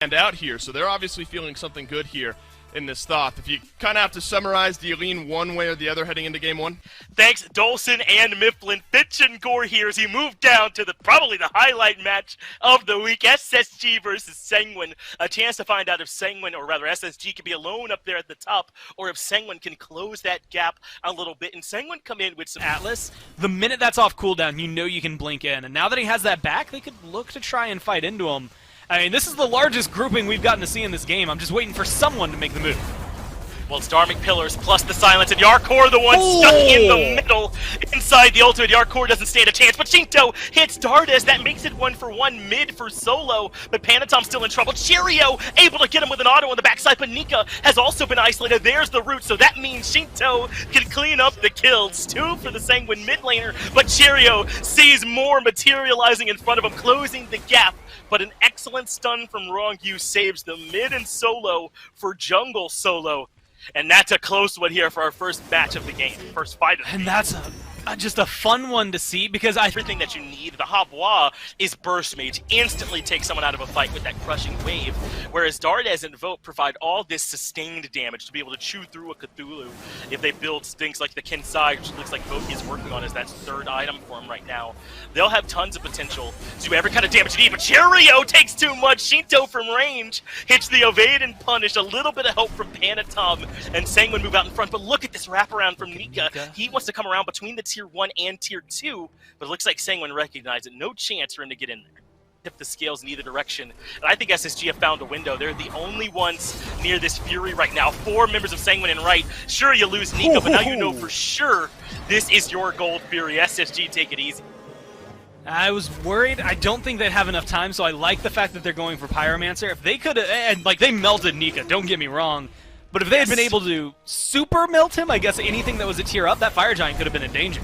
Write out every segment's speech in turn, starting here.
And out here, so they're obviously feeling something good here in this thought. If you kind of have to summarize, do you lean one way or the other heading into game one? Thanks, Dolson and Mifflin. Fitch and Gore here as he moved down to probably the highlight match of the week, SSG versus Sanguine. A chance to find out if Sanguine, or rather SSG, can be alone up there at the top, or if Sanguine can close that gap a little bit, and Sanguine come in with some Atlas. The minute that's off cooldown, you know you can blink in, and now that he has that back, they could look to try and fight into him. I mean, this is the largest grouping we've gotten to see in this game. I'm just waiting for someone to make the move. Well, it's Dharmic Pillars plus the Silence, and Yarkor, the one stuck in the middle inside the ultimate. Yarkor doesn't stand a chance, but Shinto hits Dardes. That makes it 1-for-1 mid for Solo, but Panatom's still in trouble. Cheerio able to get him with an auto on the backside, but Nika has also been isolated. There's the root, so that means Shinto can clean up the kills. 2 for the Sanguine mid laner, but Cheerio sees more materializing in front of him, closing the gap. But an excellent stun from Rongyu saves the mid and Solo for jungle Solo. And that's a close one here for our first match of the game, first fight of the game. And that's just a fun one to see because everything that you need, the Havois is Burst Mage, instantly take someone out of a fight with that crushing wave, whereas Dardes and Vote provide all this sustained damage to be able to chew through a Cthulhu if they build things like the Kensai, which looks like Vote is working on as that 3rd item for him right now. They'll have tons of potential to do every kind of damage you need, but Cheerio takes too much. Shinto from range hits the evade and punish, a little bit of help from Panatom, and Sanguine move out in front, but look at this wraparound from Nika. He wants to come around between the Tier 1 and Tier 2, but it looks like Sanguine recognized it. No chance for him to get in there. Tip the scales in either direction. And I think SSG have found a window. They're the only ones near this Fury right now. 4 members of Sanguine and right. Sure, you lose Nika, but now you know for sure this is your gold Fury. SSG, take it easy. I was worried. I don't think they'd have enough time, so I like the fact that they're going for Pyromancer. If they could have, and like they melted Nika, don't get me wrong, but if they had been able to super melt him, I guess anything that was a tier up, that Fire Giant could have been in danger.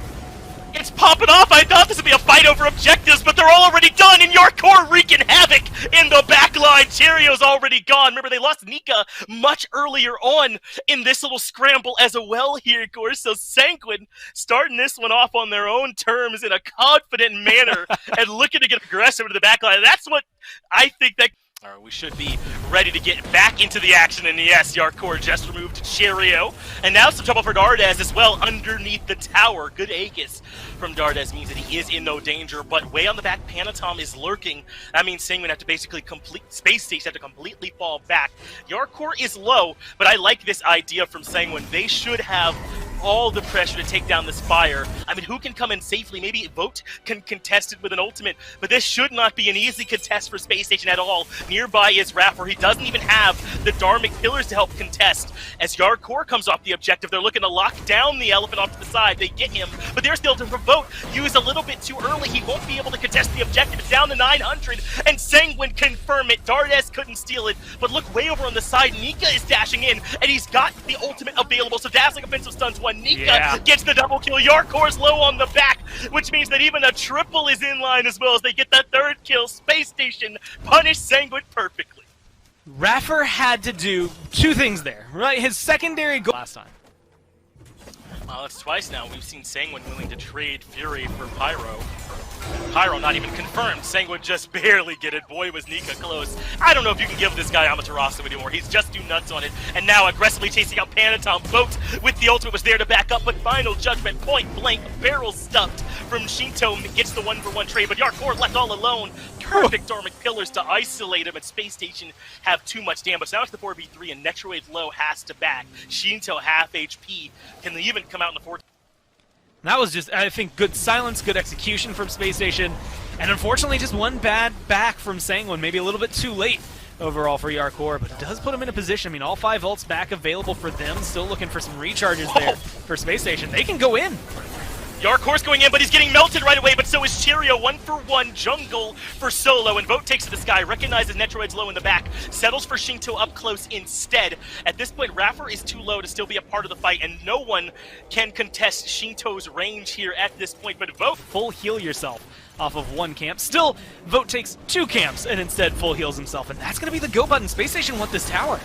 It's popping off! I thought this would be a fight over objectives, but they're already done, and Yarkor wreaking havoc in the back line. Cheerio's already gone. Remember, they lost Nika much earlier on in this little scramble as well here, of course. So Sanguine starting this one off on their own terms in a confident manner and looking to get aggressive into the back line. That's what I think that... Alright, we should be ready to get back into the action, and yes, Yarkor just removed Cheerio. And now some trouble for Dardes as well underneath the tower. Good Aegis from Dardes means that he is in no danger, but way on the back, Panatom is lurking. That means Sanguine have to basically SpaceStation have to completely fall back. Yarkor is low, but I like this idea from Sanguine. They should have all the pressure to take down this fire. I mean, who can come in safely? Maybe Vote can contest it with an ultimate, but this should not be an easy contest for SpaceStation at all. Nearby is Raph, where he doesn't even have the Dharmic Pillars to help contest. As Yarkor comes off the objective, they're looking to lock down the elephant off to the side. They get him, but they're still to Vote. Used a little bit too early. He won't be able to contest the objective. It's down to 900, and Sanguine confirm it. Dardes couldn't steal it, but look way over on the side. Nika is dashing in, and he's got the ultimate available, so dazzling offensive stuns one. Nika gets the double kill. Yarkor's low on the back, which means that even a triple is in line as well as they get that 3rd kill. SpaceStation punish Sanguine perfectly. Raffer had to do 2 things there, right? His secondary goal last time. Well, that's twice now. We've seen Sanguine willing to trade Fury for Pyro. Pyro not even confirmed. Sanguine just barely get it. Boy, was Nika close. I don't know if you can give this guy Amaterasu anymore. He's just too nuts on it. And now aggressively chasing out Panatom. Vote with the ultimate was there to back up, but final judgment, point blank, barrel stuffed from Shinto gets the 1-for-1 trade, but Yarkor left all alone. Perfect Dharmic Pillars to isolate him, and SpaceStation have too much damage. Now it's the 4v3, and Netroid low has to back. Shinto half HP. Can even come out in the 4th? That was just, I think, good silence, good execution from SpaceStation, and unfortunately just one bad back from Sanguine, maybe a little bit too late overall for Yarkor, but it does put him in a position. I mean, all 5 ults back available for them, still looking for some recharges there for SpaceStation. They can go in. Yarkor's going in, but he's getting melted right away, but so is Cheerio. 1-for-1 jungle for Solo, and Vote takes to the sky, recognizes Netroid's low in the back, settles for Shinto up close instead. At this point, Raffer is too low to still be a part of the fight, and no one can contest Shinto's range here at this point, but Vote... Full heal yourself off of 1 camp. Still, Vote takes 2 camps and instead full heals himself, and that's going to be the go button. SpaceStation want this tower.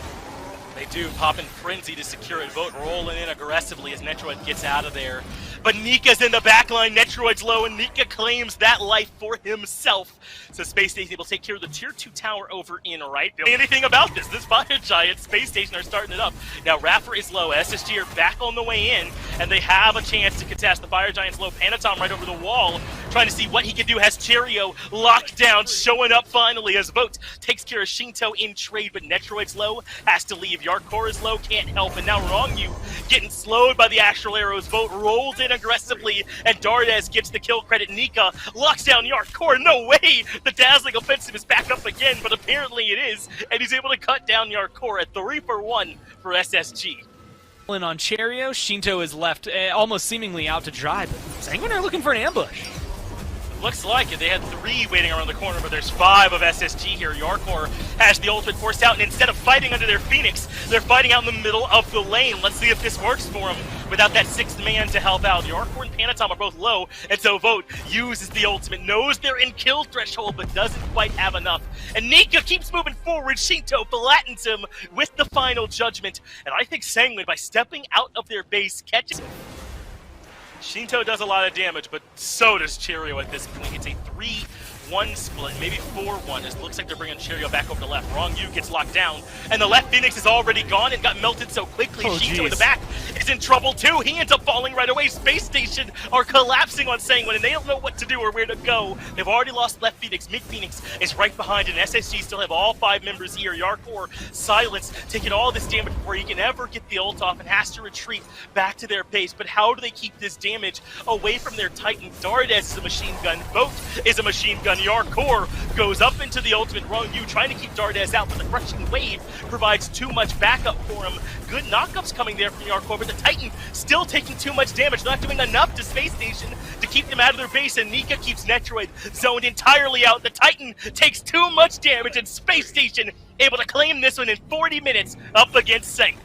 They do pop in Frenzy to secure it. Vote rolling in aggressively as Netroid gets out of there. but Nika's in the backline, Netroid's low, and Nika claims that life for himself. So SpaceStation will take care of the tier 2 tower over in right. Anything about this Fire Giant, SpaceStation are starting it up. Now Raffer is low, SSG are back on the way in, and they have a chance to contest. The Fire Giant's low, Panatom right over the wall, trying to see what he can do. Has Cheerio locked down, showing up finally as Vote takes care of Shinto in trade, but Netroid's low, has to leave. Yarkor is low, can't help, and now Rongyu getting slowed by the Astral Arrows. Vote rolls in aggressively, and Dardes gets the kill credit. Nika locks down Yarkor. No way! The dazzling offensive is back up again, but apparently it is, and he's able to cut down Yarkor at 3-for-1 for SSG. In on Cheerio, Shinto is left almost seemingly out to dry, but Sanguine are looking for an ambush. Looks like it. They had 3 waiting around the corner, but there's 5 of SSG here. Yarkor has the ultimate forced out, and instead of fighting under their Phoenix, they're fighting out in the middle of the lane. Let's see if this works for them without that 6th man to help out. Yarkor and Panatom are both low, and so Vote uses the ultimate, knows they're in kill threshold, but doesn't quite have enough. And Nika keeps moving forward. Shinto flattens him with the final judgment, and I think Sanguine, by stepping out of their base, catches him. Shinto does a lot of damage, but so does Cheerio at this point. It's a 3-1 split, maybe 4-1. It looks like they're bringing Cheerio back over the left. Rongyu gets locked down, and the left Phoenix is already gone and got melted so quickly. Shinto in the back is in trouble too. He ends up falling right away. SpaceStation are collapsing on Sanguine, and they don't know what to do or where to go. They've already lost left Phoenix. Mid Phoenix is right behind, and SSG still have all 5 members here. Yarkor, Silence, taking all this damage before he can ever get the ult off and has to retreat back to their base. But how do they keep this damage away from their Titan? Dardes is a machine gun. Vote is a machine gun. Yarkor goes up into the ultimate. Rongyu trying to keep Dardes out, but the crushing wave provides too much backup for him. Good knockups coming there from Yarkor, but the Titan still taking too much damage, not doing enough to SpaceStation to keep them out of their base, and Nika keeps Netroid zoned entirely out. The Titan takes too much damage, and SpaceStation able to claim this one in 40 minutes up against Sank.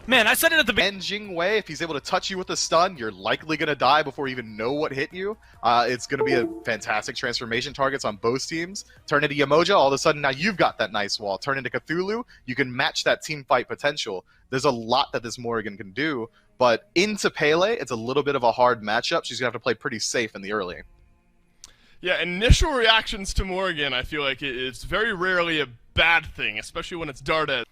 Man, I said it at the beginning. Engine way, if he's able to touch you with a stun, you're likely going to die before you even know what hit you. It's going to be a fantastic transformation targets on both teams. Turn into Yamoja, all of a sudden now you've got that nice wall. Turn into Cthulhu, you can match that team fight potential. There's a lot that this Morrigan can do, but into Pele, it's a little bit of a hard matchup. She's going to have to play pretty safe in the early. Yeah, initial reactions to Morrigan, I feel like it's very rarely a bad thing, especially when it's Dardes.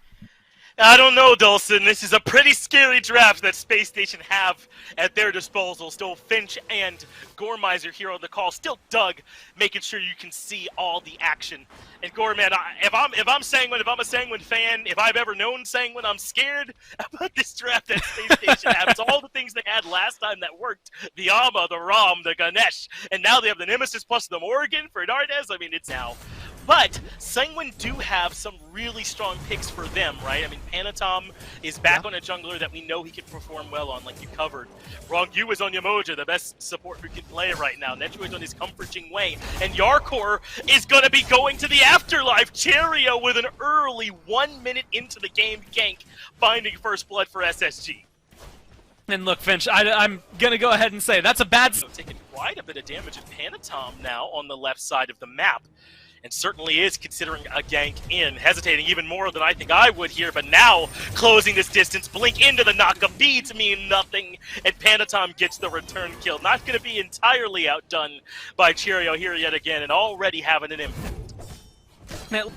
I don't know, Dulcin. This is a pretty scary draft that SpaceStation have at their disposal. Still Finch and Gormizer here on the call. Still Doug making sure you can see all the action. And Gore, man, if I'm Sanguine, if I'm a Sanguine fan, if I've ever known Sanguine, I'm scared about this draft that SpaceStation have. It's all the things they had last time that worked. The Ama, the Ram, the Ganesh, and now they have the Nemesis plus the Morrigan for Dardes. I mean, it's now. But Sanguine do have some really strong picks for them, right? I mean, Panatom is back on a jungler that we know he can perform well on, like you covered. Rongyu is on Yamoja, the best support who can play right now. Netroid's on his comforting way. And Yarkor is going to be going to the afterlife. Cheerio with an early 1 minute into the game gank, finding first blood for SSG. And look, Finch, I'm going to go ahead and say that's a bad... So taking quite a bit of damage at Panatom now on the left side of the map. And certainly is considering a gank in, hesitating even more than I think I would here, but now closing this distance, blink into the knockup, beads mean nothing, and Panatom gets the return kill. Not going to be entirely outdone by Cheerio here yet again, and already having an impact. Man,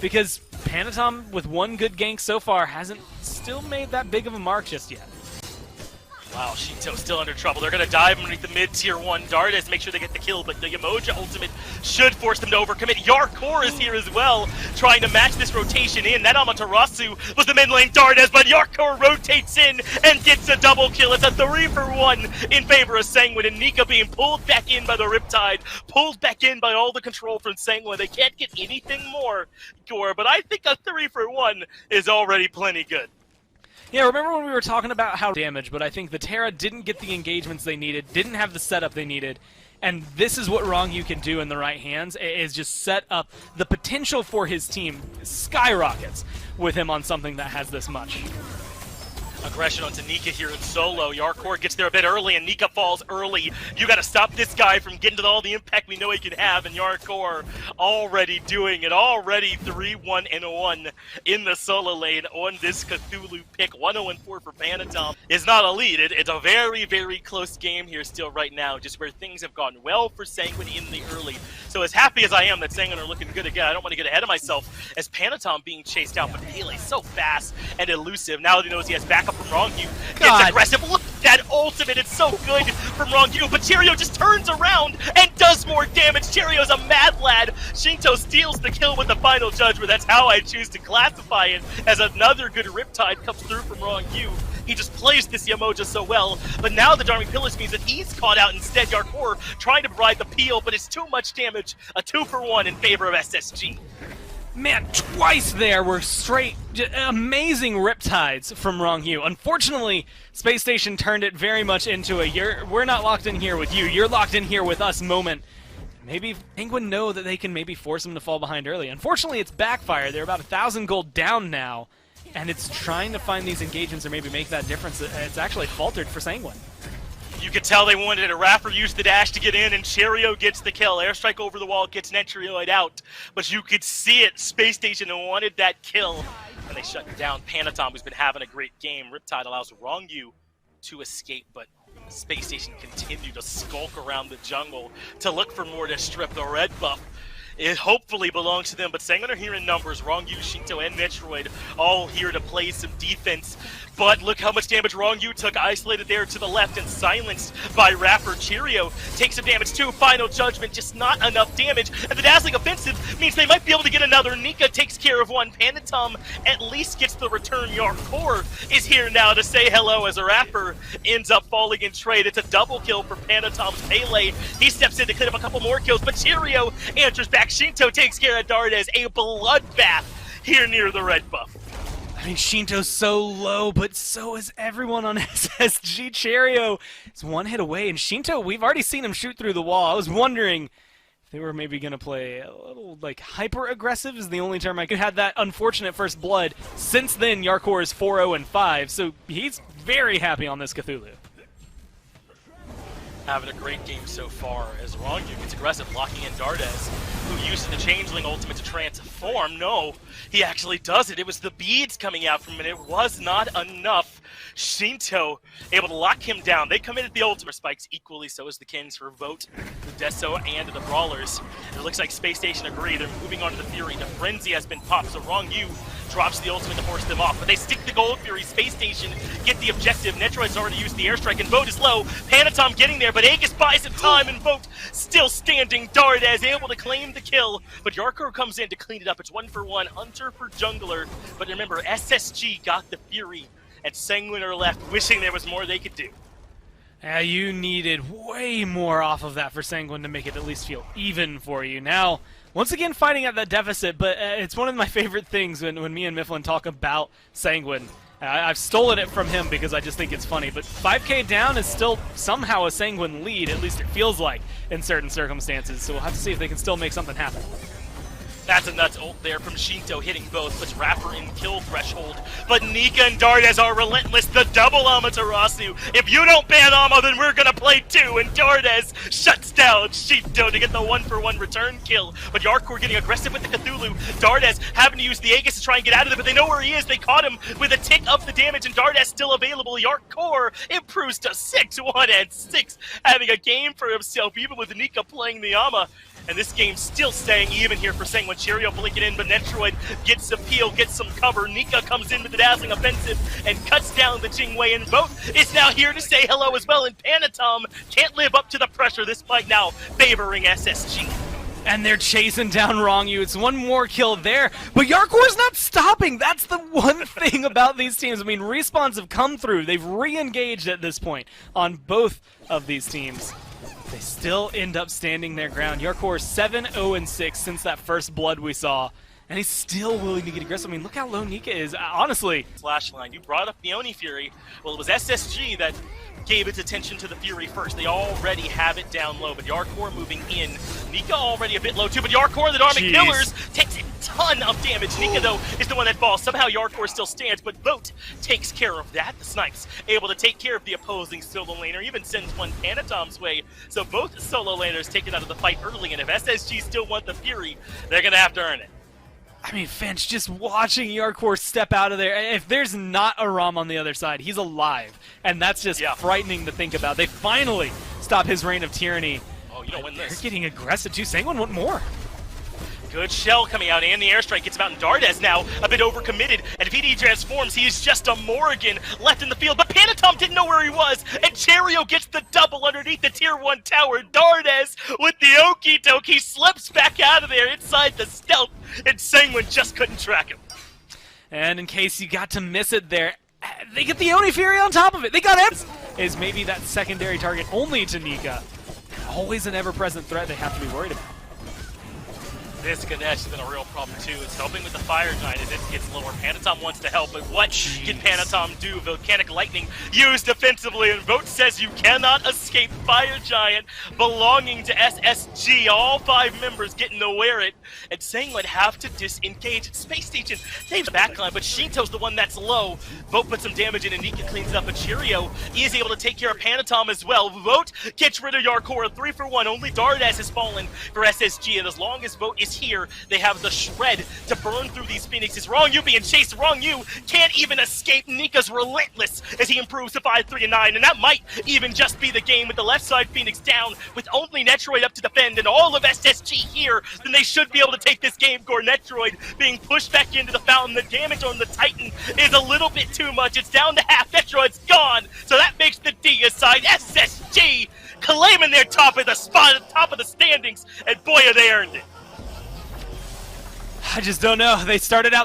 because Panatom, with one good gank so far, hasn't still made that big of a mark just yet. Wow, Shinto still under trouble. They're going to dive underneath the mid-tier 1 Dardes, make sure they get the kill, but the Yamoja ultimate should force them to overcommit. Yarkor is here as well, trying to match this rotation in. That Amaterasu was the mid-lane Dardes, but Yarkor rotates in and gets a double kill. It's a 3-for-1 in favor of Sanguine, and Nika being pulled back in by the Riptide, pulled back in by all the control from Sanguine. They can't get anything more, Gore, but I think a 3-for-1 is already plenty good. Yeah, remember when we were talking about how damage, but I think the Terra didn't get the engagements they needed, didn't have the setup they needed, and this is what Rongyu can do in the right hands, is just set up the potential for his team skyrockets with him on something that has this much. Aggression onto Nika here in solo. Yarkor gets there a bit early, and Nika falls early. You gotta stop this guy from getting to all the impact we know he can have, and Yarkor already doing it. Already 3-1-1 in the solo lane on this Cthulhu pick. 1-0-4 for Panatom is not a lead. It's a very, very close game here still right now, just where things have gone well for Sanguine in the early. So as happy as I am that Sanguine are looking good again, I don't want to get ahead of myself as Panatom being chased out, but Pele's so fast and elusive. Now that he knows he has backup from Rongyu, gets aggressive. Look at that ultimate, it's so good from Rongyu, but Cheerio just turns around and does more damage. Cheerio's a mad lad. Shinto steals the kill with the final judgment. That's how I choose to classify it, as another good Riptide comes through from Rongyu. He just plays this Yamoja so well, but now the Darming Pillars means that he's caught out instead. Yarkor trying to provide the peel, but it's too much damage. A 2-for-1 in favor of SSG. Man, twice there were straight, amazing Riptides from Rongyu. Unfortunately, SpaceStation turned it very much into a we're not locked in here with you, you're locked in here with us moment. Maybe Penguin know that they can maybe force him to fall behind early. Unfortunately, it's backfired. They're about 1,000 gold down now, and it's trying to find these engagements or maybe make that difference. It's actually faltered for Sanguine. You could tell they wanted a Rapper use the dash to get in, and Cheerio gets the kill. Airstrike over the wall gets Netrioid out, but you could see it. SpaceStation wanted that kill, and they shut down Panatom, who's been having a great game. Riptide allows Rongyu to escape, but SpaceStation continue to skulk around the jungle to look for more to strip the red buff. It hopefully belongs to them, but Sanguine are here in numbers. Rongyu, Shinto, and Metroid all here to play some defense. But look how much damage Rongyu took, isolated there to the left and silenced by Rapper. Cheerio takes some damage too. Final judgment, just not enough damage. And the dazzling offensive means they might be able to get another. Nika takes care of one. Panatom at least gets the return. Yarkor is here now to say hello as a Rapper ends up falling in trade. It's a double kill for Panatom's Pele. He steps in to clean up a couple more kills, but Cheerio answers back. Shinto takes care of Dardes. A bloodbath here near the red buff. I mean, Shinto's so low, but so is everyone on SSG. Cheerio is one hit away, and Shinto, we've already seen him shoot through the wall. I was wondering if they were maybe going to play a little, like, hyper-aggressive is the only term I could have. That unfortunate first blood. Since then, Yarkor is 4-0-5, so he's very happy on this Cthulhu. Having a great game so far as Rongyu gets aggressive, locking in Dardes, who uses the Changeling ultimate to transform. No, he actually does it. It was the beads coming out from him, and it was not enough. Shinto able to lock him down. They come in at the ultimate spikes equally, so as the Kins for Vote, the Deso, and the Brawlers. It looks like SpaceStation agree. They're moving on to the Fury. The Frenzy has been popped, so Rongyu drops the ultimate to force them off. But they stick the Gold Fury. SpaceStation get the objective. Netroid's already used the airstrike, and Vote is low. Panatom getting there, but Aegis buys some time, and Vote still standing. Dardes able to claim the kill, but Yarkor comes in to clean it up. It's 1-for-1. Hunter for Jungler. But remember, SSG got the Fury, and Sanguine are left wishing there was more they could do. You needed way more off of that for Sanguine to make it at least feel even for you. Now, once again fighting at that deficit, but it's one of my favorite things when me and Mifflin talk about Sanguine. I've stolen it from him because I just think it's funny, but 5k down is still somehow a Sanguine lead, at least it feels like in certain circumstances, so we'll have to see if they can still make something happen. That's a nuts ult there from Shinto, hitting both, puts Rapper in kill threshold. But Nika and Dardes are relentless, the double Amaterasu. If you don't ban Ama, then we're gonna play two, and Dardes shuts down Shinto to get the 1-for-1 return kill. But Yarkor getting aggressive with the Cthulhu. Dardes having to use the Aegis to try and get out of it, but they know where he is. They caught him with a tick of the damage, and Dardes still available. Yarkor improves to 6-1-6, having a game for himself, even with Nika playing the Ama. And this game's still staying even here for Sanguine. Cheerio blinking in, but Netroid gets a peel, gets some cover. Nika comes in with the dazzling offensive and cuts down the Jingwei, and Vote is now here to say hello as well. And Panatom can't live up to the pressure. This fight now favoring SSG. And they're chasing down Rongyu. It's one more kill there, but Yarkor's not stopping. That's the one thing about these teams. I mean, respawns have come through. They've re-engaged at this point on both of these teams. They still end up standing their ground. Yarkor 7-0-6 since that first blood we saw, and he's still willing to get aggressive. I mean, look how low Nika is. Honestly. Flashline, you brought up the Oni Fury. Well, it was SSG that gave its attention to the Fury first. They already have it down low, but Yarkor moving in. Nika already a bit low too, but Yarkor, the Darming Killers, takes ton of damage. Nika, though, is the one that falls. Somehow Yarkor still stands, but Vote takes care of that. The Snipes able to take care of the opposing solo laner, even sends one Panatom's way. So both solo laners taken out of the fight early, and if SSG still want the Fury, they're going to have to earn it. I mean, Finch, just watching Yarkor step out of there. If there's not a Rom on the other side, he's alive. And that's just frightening to think about. They finally stop his reign of tyranny. Oh, you don't win this. They're getting aggressive, too. Sanguine want more. Good shell coming out, and the airstrike gets him out, and Dardes now a bit overcommitted, and if he transforms, he is just a Morrigan left in the field, but Panatom didn't know where he was, and Cherio gets the double underneath the tier 1 tower. Dardes with the okie doke, he slips back out of there inside the stealth, and Sanguine just couldn't track him. And in case you got to miss it there, they get the Oni Fury on top of it. They got it. Is maybe that secondary target only to Nika. Always an ever-present threat they have to be worried about. This Ganesh has been a real problem too. It's helping with the Fire Giant as it gets lower. Panatom wants to help, but what can Panatom do? Volcanic Lightning used defensively, and Vote says you cannot escape Fire Giant belonging to SSG. All 5 members getting to wear it, and Sanguine have to disengage. SpaceStation saves the backline, but Shinto's the one that's low. Vote puts some damage in, and Nika cleans it up, but Cheerio is able to take care of Panatom as well. Vote gets rid of Yarkor, 3-for-1. Only Dardes has fallen for SSG, and as long as Vote is here, they have the shred to burn through these Phoenixes. Wrong you being chased, wrong you can't even escape. Nika's relentless as he improves to 5-3-9, and that might even just be the game with the left side Phoenix down with only Netroid up to defend and all of SSG here. Then they should be able to take this game. Gore Netroid being pushed back into the fountain. The damage on the Titan is a little bit too much. It's down to half. Netroid's gone, so that makes the D aside. SSG claiming their top of the spot, top of the standings, and boy, are they earned it. I just don't know. They started out